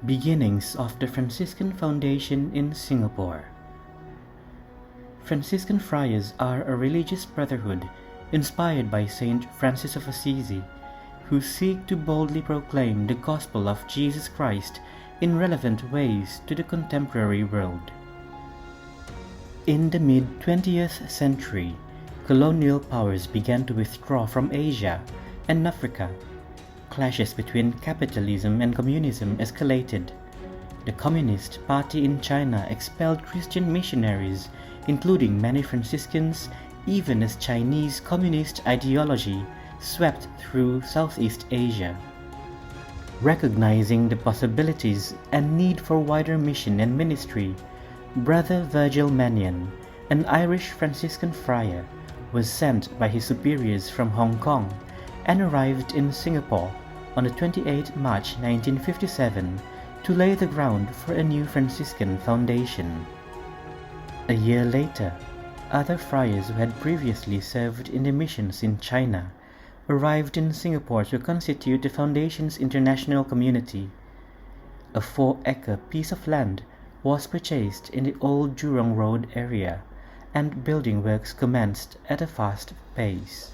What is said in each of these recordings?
Beginnings of the Franciscan Foundation in Singapore. Franciscan Friars are a religious brotherhood inspired by Saint Francis of Assisi, who seek to boldly proclaim the gospel of Jesus Christ in relevant ways to the contemporary world. In the mid-20th century, colonial powers began to withdraw from Asia and Africa. Clashes between capitalism and communism escalated. The Communist Party in China expelled Christian missionaries, including many Franciscans, even as Chinese communist ideology swept through Southeast Asia. Recognizing the possibilities and need for wider mission and ministry, Brother Virgil Mannion, an Irish Franciscan friar, was sent by his superiors from Hong Kong and arrived in Singapore on the 28th March 1957 to lay the ground for a new Franciscan foundation. A year later, other friars who had previously served in the missions in China arrived in Singapore to constitute the foundation's international community. A 4-acre piece of land was purchased in the old Jurong Road area, and building works commenced at a fast pace.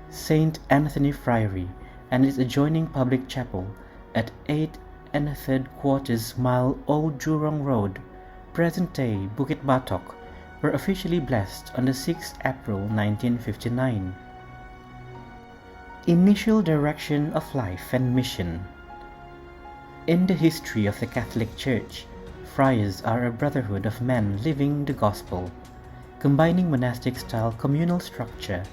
St. Anthony Friary and its adjoining public chapel at 8 3/4 mile Old Jurong Road, present-day Bukit Batok, were officially blessed on the 6th April 1959. Initial direction of life and mission. In the history of the Catholic Church, friars are a brotherhood of men living the gospel, combining monastic-style communal structure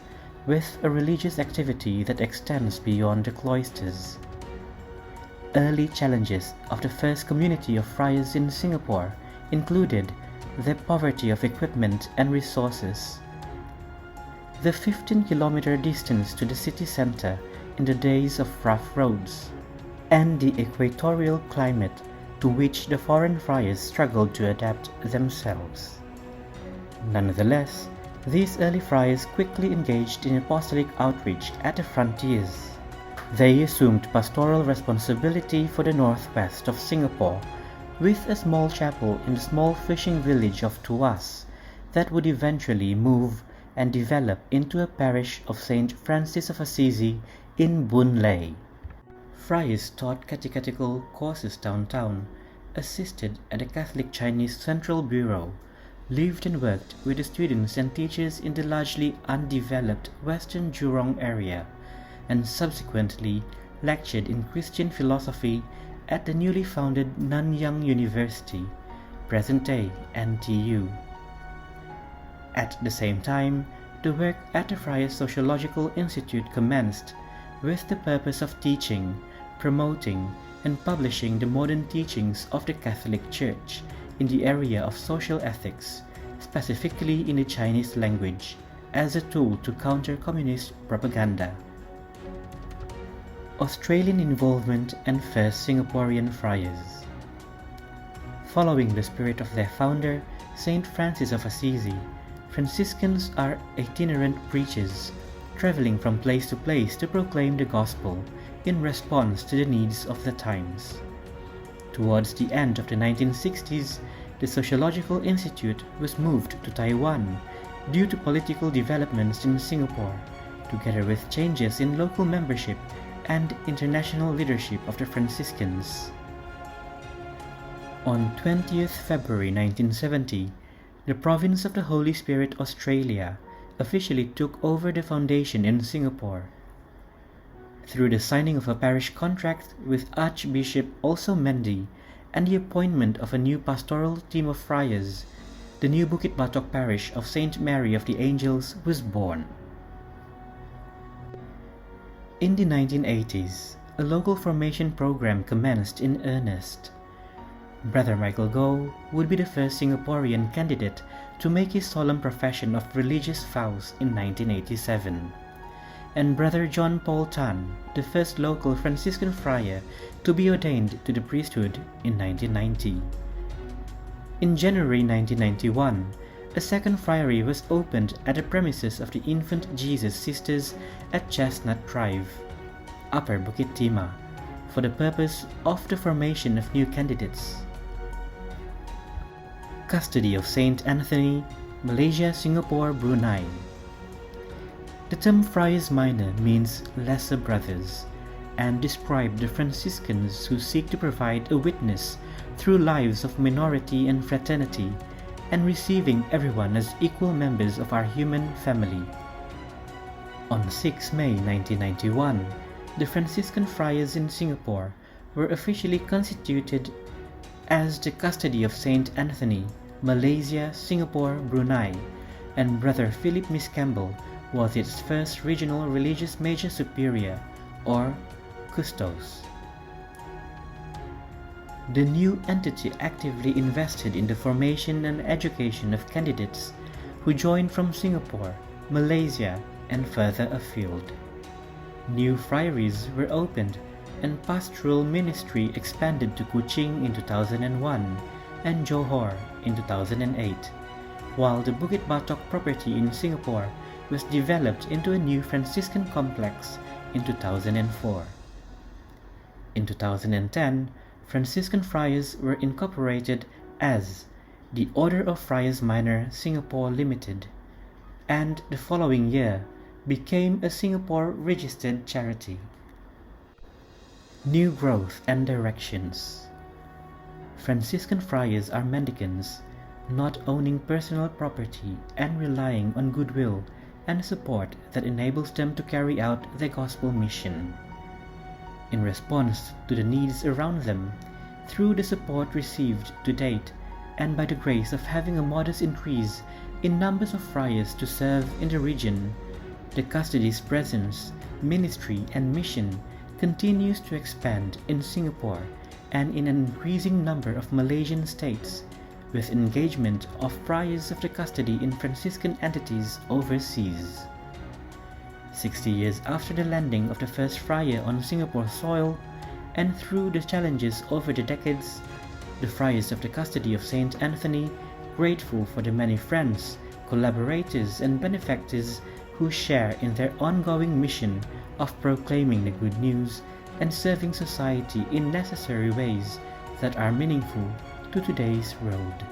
with a religious activity that extends beyond the cloisters. Early challenges of the first community of friars in Singapore included the poverty of equipment and resources, the 15-kilometer distance to the city center in the days of rough roads, and the equatorial climate to which the foreign friars struggled to adapt themselves. Nonetheless, these early friars quickly engaged in apostolic outreach at the frontiers. They assumed pastoral responsibility for the northwest of Singapore, with a small chapel in the small fishing village of Tuas that would eventually move and develop into a parish of Saint Francis of Assisi in Boon Lay. Friars taught catechetical courses downtown, assisted at the Catholic Chinese Central Bureau, lived and worked with the students and teachers in the largely undeveloped Western Jurong area, and subsequently lectured in Christian philosophy at the newly founded Nanyang University, present-day NTU. At the same time, the work at the Friars Sociological Institute commenced, with the purpose of teaching, promoting, and publishing the modern teachings of the Catholic Church in the area of social ethics, specifically in the Chinese language, as a tool to counter communist propaganda. Australian involvement and first Singaporean friars. Following the spirit of their founder, Saint Francis of Assisi, Franciscans are itinerant preachers, traveling from place to place to proclaim the gospel in response to the needs of the times. Towards the end of the 1960s, the Sociological Institute was moved to Taiwan due to political developments in Singapore, together with changes in local membership and international leadership of the Franciscans. On 20th February 1970, the Province of the Holy Spirit Australia officially took over the foundation in Singapore. Through the signing of a parish contract with Archbishop Also Mendy and the appointment of a new pastoral team of friars, the new Bukit Batok parish of St. Mary of the Angels was born. In the 1980s, a local formation program commenced in earnest. Brother Michael Goh would be the first Singaporean candidate to make his solemn profession of religious vows in 1987, and Brother John Paul Tan, the first local Franciscan friar to be ordained to the priesthood in 1990. In January 1991, a second friary was opened at the premises of the Infant Jesus Sisters at Chestnut Drive, Upper Bukit Timah, for the purpose of the formation of new candidates. Custody of Saint Anthony, Malaysia-Singapore-Brunei. The term Friars Minor means lesser brothers, and describe the Franciscans who seek to provide a witness through lives of minority and fraternity, and receiving everyone as equal members of our human family. On 6 May 1991, the Franciscan Friars in Singapore were officially constituted as the Custody of Saint Anthony, Malaysia-Singapore-Brunei, and Brother Philip Miss Campbell was its first regional religious major superior, or custos. The new entity actively invested in the formation and education of candidates who joined from Singapore, Malaysia, and further afield. New friaries were opened and pastoral ministry expanded to Kuching in 2001 and Johor in 2008, while the Bukit Batok property in Singapore was developed into a new Franciscan complex in 2004. In 2010, Franciscan Friars were incorporated as the Order of Friars Minor Singapore Limited, and the following year became a Singapore-registered charity. New growth and directions. Franciscan Friars are mendicants, not owning personal property and relying on goodwill and support that enables them to carry out their gospel mission. In response to the needs around them, through the support received to date, and by the grace of having a modest increase in numbers of friars to serve in the region, the custody's presence, ministry, and mission continues to expand in Singapore and in an increasing number of Malaysian states, with engagement of friars of the custody in Franciscan entities overseas. 60 years after the landing of the first friar on Singapore soil, and through the challenges over the decades, the friars of the custody of Saint Anthony, grateful for the many friends, collaborators, and benefactors who share in their ongoing mission of proclaiming the good news and serving society in necessary ways that are meaningful to today's world.